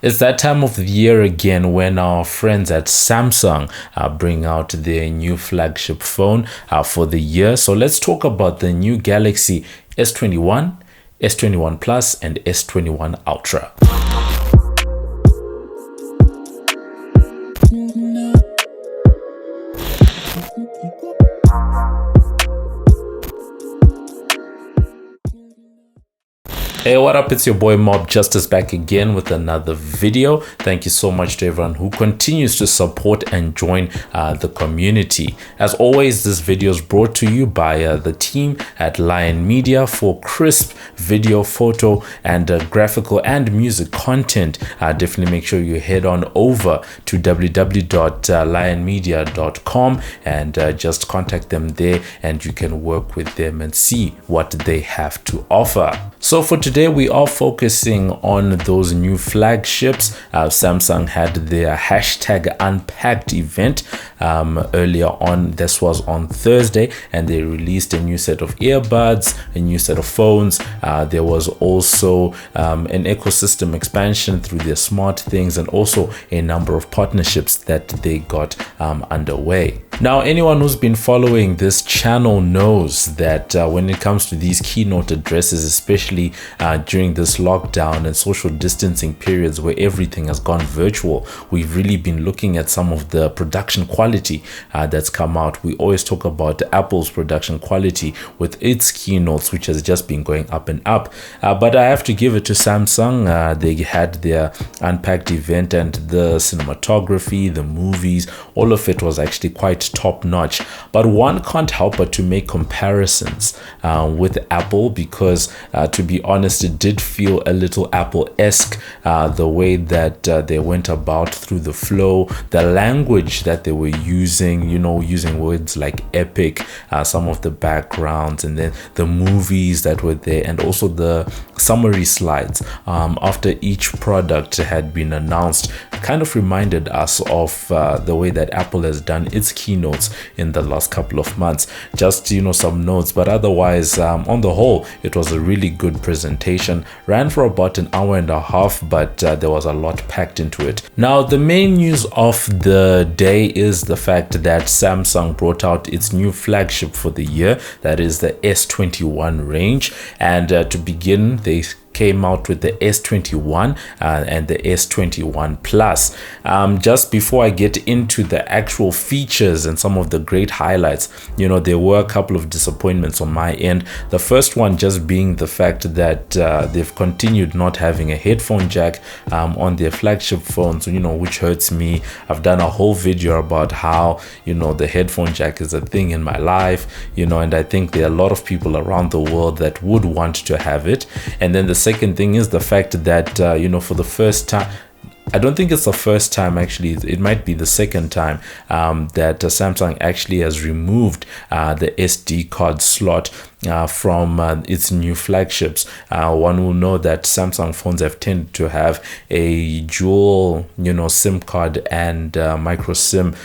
It's that time of the year again when our friends at Samsung bring out their new flagship phone for the year. So let's talk about the new Galaxy S21, S21 Plus, and S21 Ultra. Hey, what up? It's your boy MobbJustice back again with another video. Thank you so much to everyone who continues to support and join the community. As always, this video is brought to you by the team at Lion Media for crisp video, photo, and graphical and music content. Definitely make sure you head on over to www.lionmedia.com and just contact them there, and you can work with them and see what they have to offer. So for today, we are focusing on those new flagships. Samsung had their hashtag Unpacked event earlier on. This was on Thursday, and they released a new set of earbuds, a new set of phones. There was also an ecosystem expansion through their smart things, and also a number of partnerships that they got underway. Now, anyone who's been following this channel knows that when it comes to these keynote addresses, especially during this lockdown and social distancing periods where everything has gone virtual, we've really been looking at some of the production quality that's come out. We always talk about Apple's production quality with its keynotes, which has just been going up and up. But I have to give it to Samsung. They had their Unpacked event, and the cinematography, the movies, all of it was actually quite top notch. But one can't help but to make comparisons with Apple, because to be honest, it did feel a little Apple-esque, the way that they went about through the flow, the language that they were using, using words like epic, some of the backgrounds, and then the movies that were there, and also the summary slides after each product had been announced kind of reminded us of the way that Apple has done its keynotes in the last couple of months. Just some notes, but otherwise on the whole, it was a really good presentation. Ran for about an hour and a half, but there was a lot packed into it. Now, the main news of the day is the fact that Samsung brought out its new flagship for the year, that is the S21 range. And to begin, they came out with the S21 and the S21 Plus. Just before I get into the actual features and some of the great highlights, there were a couple of disappointments on my end. The first one just being the fact that they've continued not having a headphone jack on their flagship phones, which hurts me. I've done a whole video about how, the headphone jack is a thing in my life, and I think there are a lot of people around the world that would want to have it. And then the second thing is the fact that for the first time, I don't think it's the first time, actually, it might be the second time that Samsung actually has removed the SD card slot from its new flagships. One will know that Samsung phones have tended to have a dual SIM card and micro SIM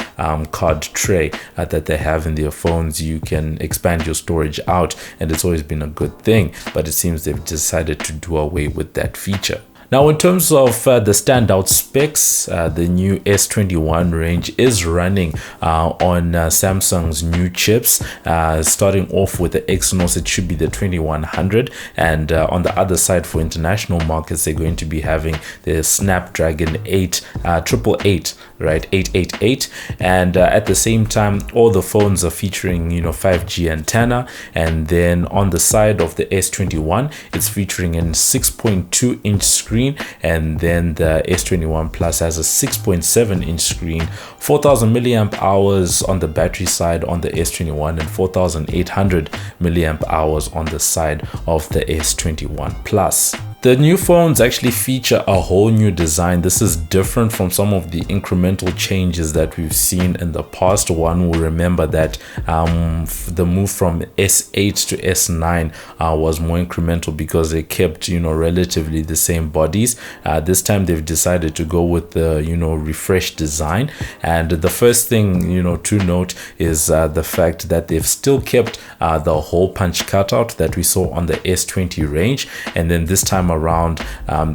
card tray that they have in their phones. You can expand your storage out, and it's always been a good thing, but it seems they've decided to do away with that feature. Now, in terms of the standout specs, the new S21 range is running on Samsung's new chips. Starting off with the Exynos, it should be the 2100, and on the other side for international markets, they're going to be having the Snapdragon 888, right, 888, and at the same time, all the phones are featuring 5G antenna. And then on the side of the S21, it's featuring a 6.2-inch screen, and then the S21 Plus has a 6.7-inch screen, 4000 milliamp hours on the battery side on the S21, and 4800 milliamp hours on the side of the S21 Plus. The new phones actually feature a whole new design. This is different from some of the incremental changes that we've seen in the past. One will remember that the move from S8 to S9 was more incremental because they kept, relatively the same bodies. This time they've decided to go with the, refreshed design. And the first thing, to note is the fact that they've still kept the hole punch cutout that we saw on the S20 range. And then this time around,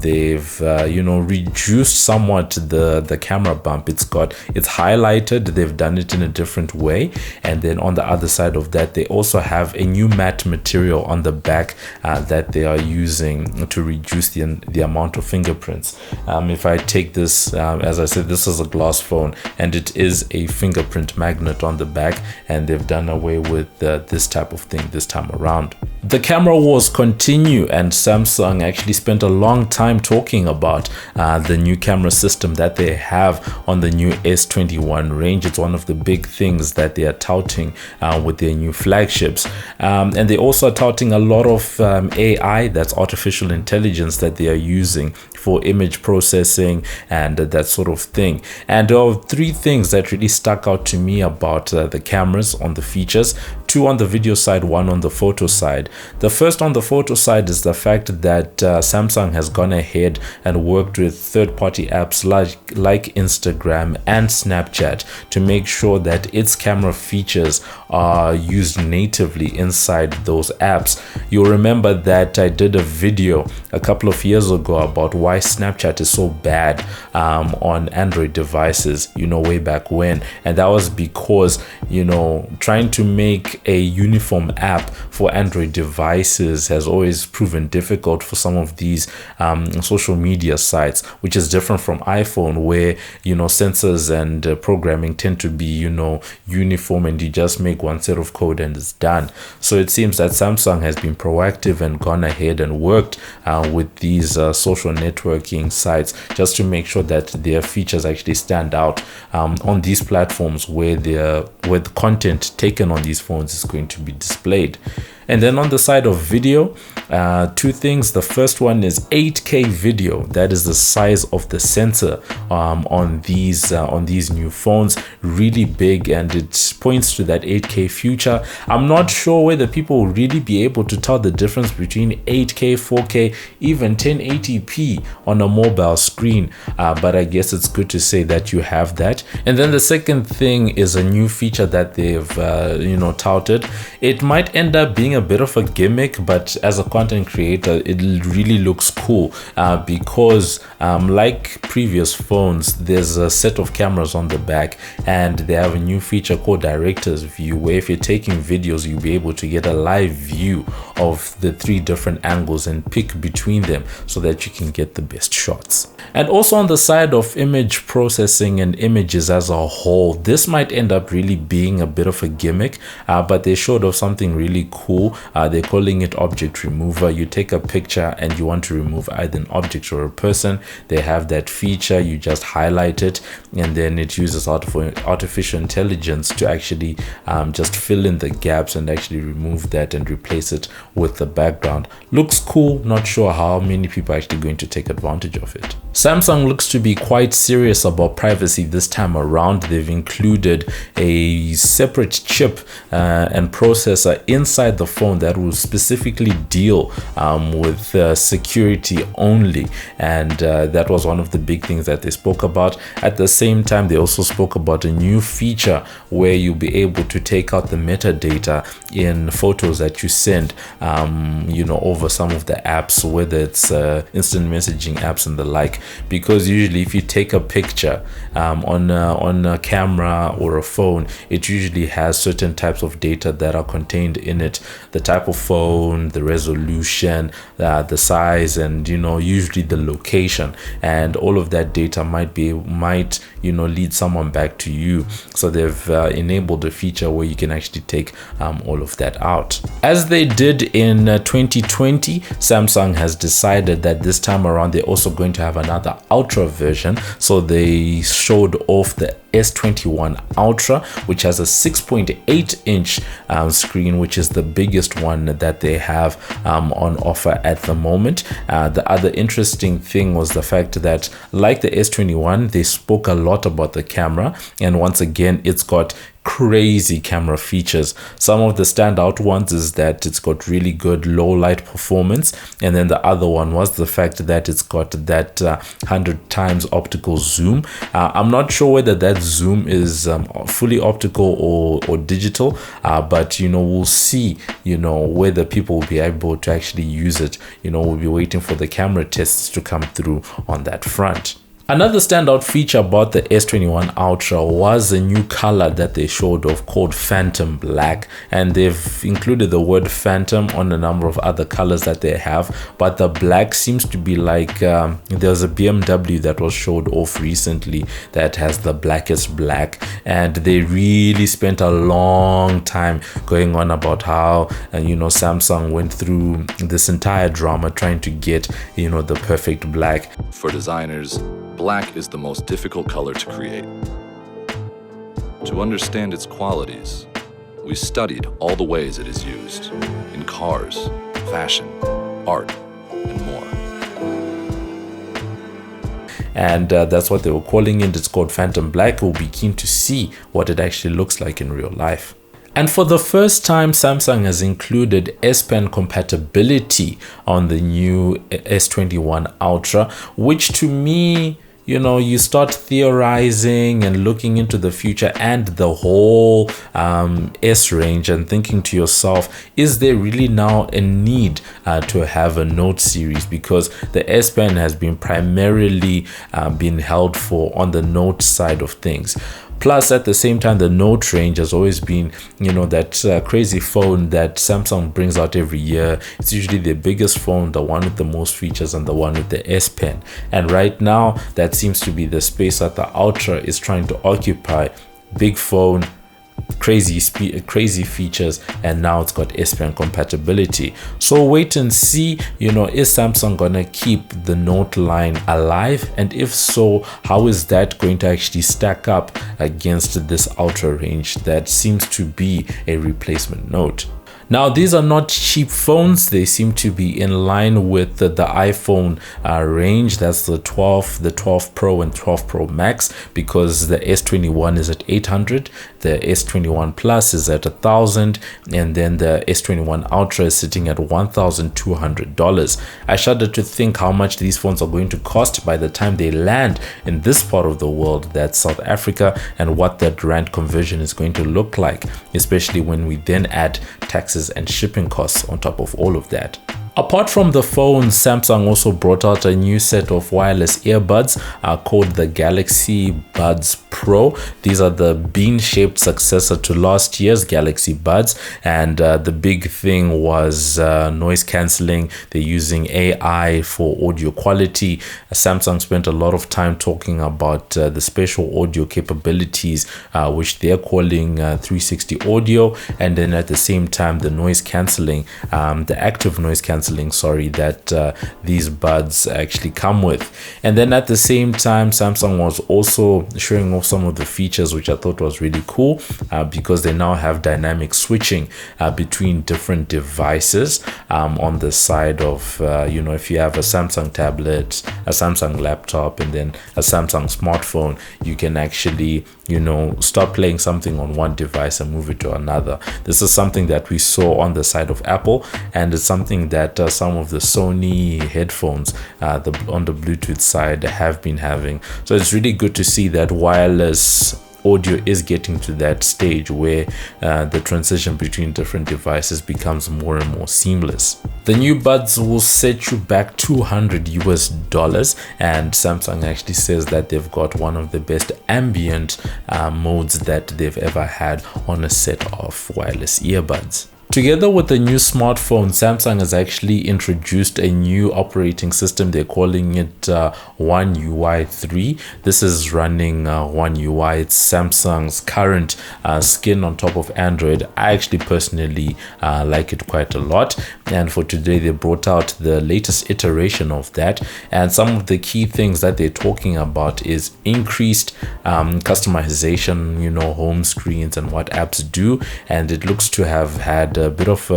they've reduced somewhat the camera bump. It's highlighted. They've done it in a different way, and then on the other side of that, they also have a new matte material on the back that they are using to reduce the amount of fingerprints. If I take this, as I said, this is a glass phone, and it is a fingerprint magnet on the back, and they've done away with this type of thing this time around. The camera wars continue, and Samsung actually spent a long time talking about the new camera system that they have on the new S21 range. It's one of the big things that they are touting with their new flagships, and they also are touting a lot of AI, that's artificial intelligence, that they are using for image processing and that sort of thing. And there are three things that really stuck out to me about the cameras on the features: two on the video side, one on the photo side. The first on the photo side is the fact that Samsung has gone ahead and worked with third-party apps like Instagram and Snapchat to make sure that its camera features are used natively inside those apps. You'll remember that I did a video a couple of years ago about why Snapchat is so bad on Android devices, way back when, and that was because trying to make a uniform app for Android devices has always proven difficult for some of these social media sites, which is different from iPhone, where sensors and programming tend to be uniform, and you just make one set of code and it's done. So it seems that Samsung has been proactive and gone ahead and worked with these social networking sites just to make sure that their features actually stand out on these platforms where the content taken on these phones is going to be displayed. And then on the side of video, two things. The first one is 8K video. That is the size of the sensor on these new phones. Really big, and it points to that 8K future. I'm not sure whether people will really be able to tell the difference between 8K, 4K, even 1080p on a mobile screen, but I guess it's good to say that you have that. And then the second thing is a new feature that they've touted. It might end up being a bit of a gimmick, but as a content creator, it really looks cool because like previous phones, there's a set of cameras on the back, and they have a new feature called director's view, where if you're taking videos, you'll be able to get a live view of the three different angles and pick between them so that you can get the best shots. And also on the side of image processing and images as a whole, this might end up really being a bit of a gimmick, but they showed off something really cool. They're calling it object remover. You take a picture and you want to remove either an object or a person. They have that feature. You just highlight it, and then it uses artificial intelligence to actually just fill in the gaps and actually remove that and replace it with the background. Looks cool. Not sure how many people are actually going to take advantage of it. Samsung looks to be quite serious about privacy this time around. They've included a separate chip and processor inside the phone that will specifically deal with security only, and that was one of the big things that they spoke about. At the same time, they also spoke about a new feature where you'll be able to take out the metadata in photos that you send over some of the apps, whether it's instant messaging apps and the like, because usually if you take a picture on a camera or a phone, it usually has certain types of data that are contained in it: the type of phone, the resolution, the size, and usually the location, and all of that data might lead someone back to you. So they've enabled a feature where you can actually take all of that out. As they did in 2020, Samsung has decided that this time around they're also going to have another Ultra version. So they showed off the S21 Ultra, which has a 6.8-inch screen, which is the biggest one that they have on offer at the moment. The other interesting thing was the fact that, like the S21, they spoke a lot about the camera, and once again, it's got crazy camera features. Some of the standout ones is that it's got really good low light performance, and then the other one was the fact that it's got that 100 times optical zoom. I'm not sure whether that zoom is fully optical or digital, but we'll see whether people will be able to actually use it. We'll be waiting for the camera tests to come through on that front. Another standout feature about the S21 Ultra was a new color that they showed off called Phantom Black, and they've included the word Phantom on a number of other colors that they have, but the black seems to be like there's a BMW that was showed off recently that has the blackest black, and they really spent a long time going on about how Samsung went through this entire drama trying to get the perfect black. For designers, black is the most difficult color to create. To understand its qualities, we studied all the ways it is used in cars, fashion, art, and more. And that's what they were calling it. It's called Phantom Black. We'll be keen to see what it actually looks like in real life. And for the first time, Samsung has included S Pen compatibility on the new S21 Ultra, which to me, you start theorizing and looking into the future and the whole S range and thinking to yourself, is there really now a need to have a Note series? Because the S Pen has been primarily been held for on the Note side of things. Plus, at the same time, the Note range has always been, that crazy phone that Samsung brings out every year. It's usually the biggest phone, the one with the most features, and the one with the S Pen. And right now, that seems to be the space that the Ultra is trying to occupy. Big phone, crazy features, and now it's got S Pen compatibility. So wait and see, is Samsung gonna keep the Note line alive, and if so, how is that going to actually stack up against this Ultra range that seems to be a replacement Note? Now, these are not cheap phones. They seem to be in line with the iPhone range. That's the 12 Pro and 12 Pro Max, because the S21 is at 800, the S21 Plus is at 1,000, and then the S21 Ultra is sitting at $1,200. I shudder to think how much these phones are going to cost by the time they land in this part of the world, that's South Africa, and what that rand conversion is going to look like, especially when we then add taxes and shipping costs on top of all of that. Apart from the phones, Samsung also brought out a new set of wireless earbuds called the Galaxy Buds Pro. These are the bean-shaped successor to last year's Galaxy Buds, and the big thing was noise cancelling. They're using AI for audio quality. Samsung spent a lot of time talking about the spatial audio capabilities, which they're calling 360 audio, and then at the same time the noise cancelling, the active noise cancelling, that these buds actually come with. And then at the same time, Samsung was also showing off some of the features which I thought was really cool, because they now have dynamic switching between different devices on the side of if you have a Samsung tablet, a Samsung laptop, and then a Samsung smartphone, you can actually start playing something on one device and move it to another. This is something that we saw on the side of Apple, and it's something that some of the Sony headphones on the Bluetooth side have been having. So it's really good to see that wireless audio is getting to that stage where the transition between different devices becomes more and more seamless. The new buds will set you back $200 and Samsung actually says that they've got one of the best ambient modes that they've ever had on a set of wireless earbuds. Together with the new smartphone, Samsung has actually introduced a new operating system. They're calling it One UI 3. This is running One UI. It's Samsung's current skin on top of Android. I actually personally like it quite a lot. And for today, they brought out the latest iteration of that. And some of the key things that they're talking about is increased customization, home screens and what apps do. And it looks to have had a bit of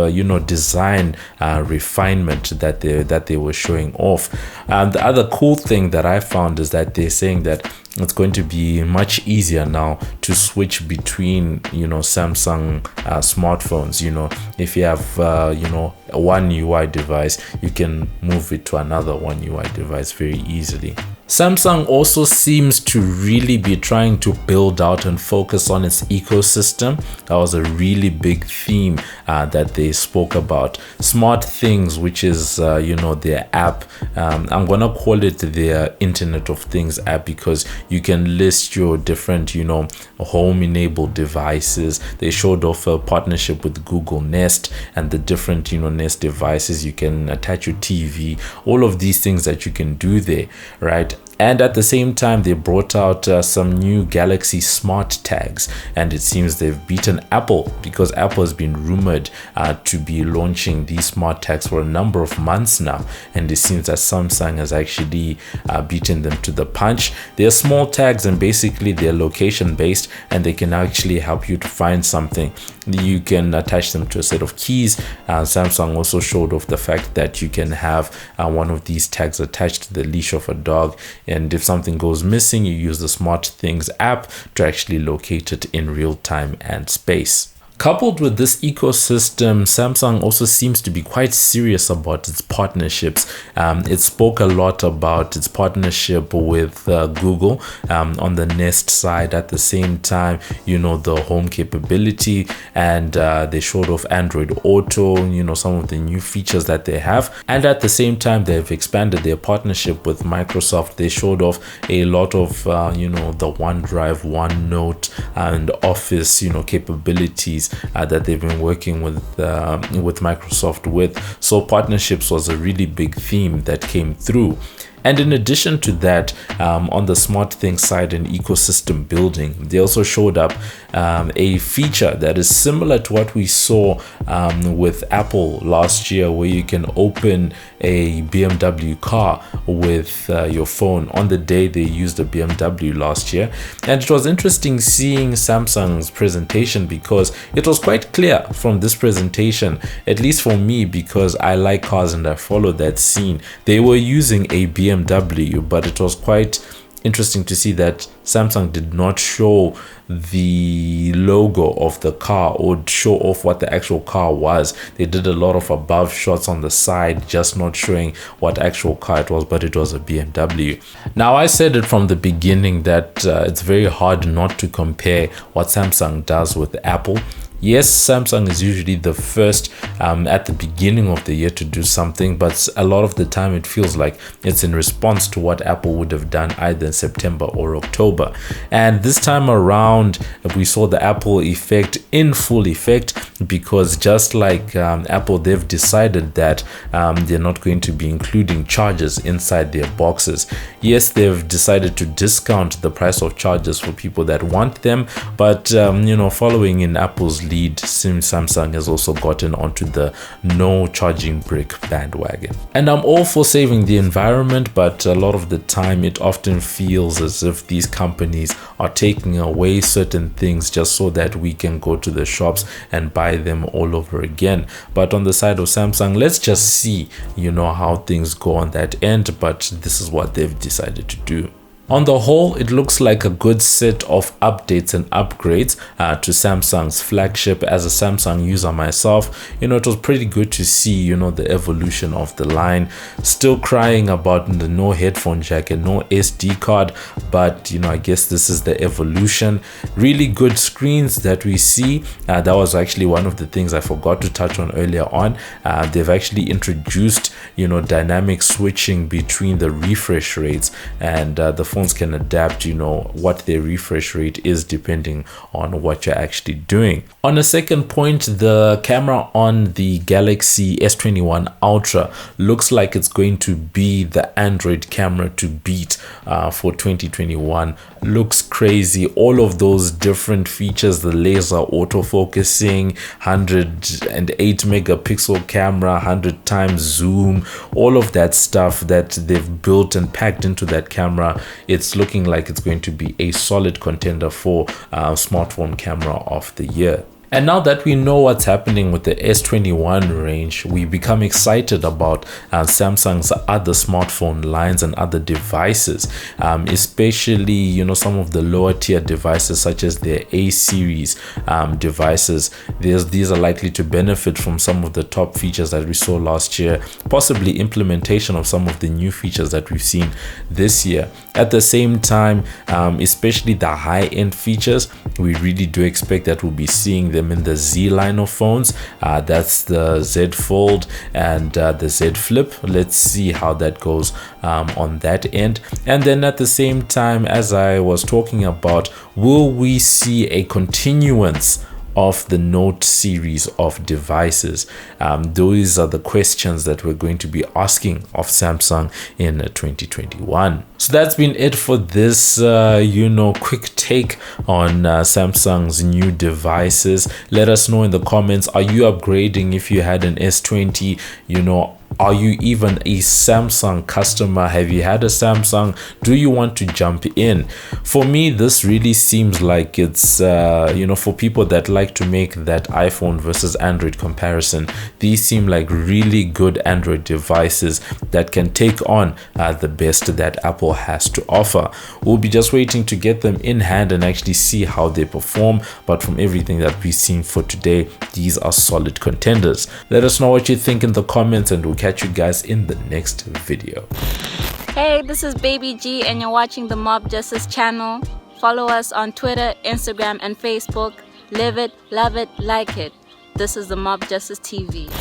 design refinement that they were showing off. And the other cool thing that I found is that they're saying that it's going to be much easier now to switch between, Samsung smartphones. If you have, one UI device, you can move it to another one UI device very easily. Samsung also seems to really be trying to build out and focus on its ecosystem. That was a really big theme that they spoke about. Smart Things, which is, their app. I'm going to call it their Internet of Things app because you can list your different, home-enabled devices. They showed off a partnership with Google Nest and the different, Nest devices. You can attach your TV, all of these things that you can do there, right? And at the same time, they brought out some new Galaxy Smart tags, and it seems they've beaten Apple because Apple has been rumored to be launching these smart tags for a number of months now, and it seems that Samsung has actually beaten them to the punch. They're small tags and basically they're location based, and they can actually help you to find something. You can attach them to a set of keys. Samsung also showed off the fact that you can have one of these tags attached to the leash of a dog, and if something goes missing, you use the Smart Things app to actually locate it in real time and space. Coupled with this ecosystem, Samsung also seems to be quite serious about its partnerships. It spoke a lot about its partnership with Google on the Nest side. At the same time, the home capability, and they showed off Android Auto, some of the new features that they have. And at the same time, they've expanded their partnership with Microsoft. They showed off a lot of, the OneDrive, OneNote, and Office, capabilities that they've been working with Microsoft with. So partnerships was a really big theme that came through. And in addition to that, on the Smart Things side and ecosystem building, they also showed up a feature that is similar to what we saw with Apple last year, where you can open a BMW car with your phone. On the day they used a BMW last year, and it was interesting seeing Samsung's presentation because it was quite clear from this presentation, at least for me, because I like cars and I follow that scene. They were using a BMW, but it was quite interesting to see that Samsung did not show the logo of the car or show off what the actual car was. They did a lot of above shots on the side, just not showing what actual car it was, but it was a BMW. Now, I said it from the beginning that it's very hard not to compare what Samsung does with Apple. Yes, Samsung is usually the first at the beginning of the year to do something, but a lot of the time it feels like it's in response to what Apple would have done either in September or October. And this time around, we saw the Apple effect in full effect, because just like Apple, they've decided that they're not going to be including chargers inside their boxes. Yes, they've decided to discount the price of chargers for people that want them, but following in Apple's lead, Samsung has also gotten onto the no charging brick bandwagon. And I'm all for saving the environment, but a lot of the time it often feels as if these companies are taking away certain things just so that we can go to the shops and buy them all over again. But on the side of Samsung, let's just see how things go on that end, but this is what they've decided to do. On the whole, it looks like a good set of updates and upgrades to Samsung's flagship. As a Samsung user myself, it was pretty good to see, the evolution of the line. Still crying about the no headphone jack and no SD card, but, I guess this is the evolution. Really good screens that we see. That was actually one of the things I forgot to touch on earlier on. They've actually introduced, dynamic switching between the refresh rates, and the phones can adapt what their refresh rate is depending on what you're actually doing. On a second point, the camera on the Galaxy S21 Ultra looks like it's going to be the Android camera to beat for 2021. Looks crazy. All of those different features, the laser autofocusing, 108 megapixel camera, 100 times zoom, all of that stuff that they've built and packed into that camera, it's looking like it's going to be a solid contender for smartphone camera of the year. And now that we know what's happening with the S21 range, we become excited about Samsung's other smartphone lines and other devices, especially some of the lower tier devices such as their A series devices. These are likely to benefit from some of the top features that we saw last year, possibly implementation of some of the new features that we've seen this year. At the same time, especially the high-end features, we really do expect that we'll be seeing them in the Z line of phones. That's the Z Fold and the Z Flip. Let's see how that goes on that end. And then at the same time, as I was talking about, will we see a continuance of the Note series of devices? Those are the questions that we're going to be asking of Samsung in 2021. So that's been it for this quick take on Samsung's new devices. Let us know in the comments, are you upgrading if you had an S20? Are you even a Samsung customer? Have you had a Samsung? Do you want to jump in? For me, this really seems like it's for people that like to make that iPhone versus Android comparison. These seem like really good Android devices that can take on the best that Apple has to offer. We'll be just waiting to get them in hand and actually see how they perform. But from everything that we've seen for today, these are solid contenders. Let us know what you think in the comments, and we'll catch you guys in the next video. Hey, this is Baby G and you're watching the Mob Justice channel. Follow us on Twitter, Instagram and Facebook. Live it, love it, like it. This is the Mob Justice TV.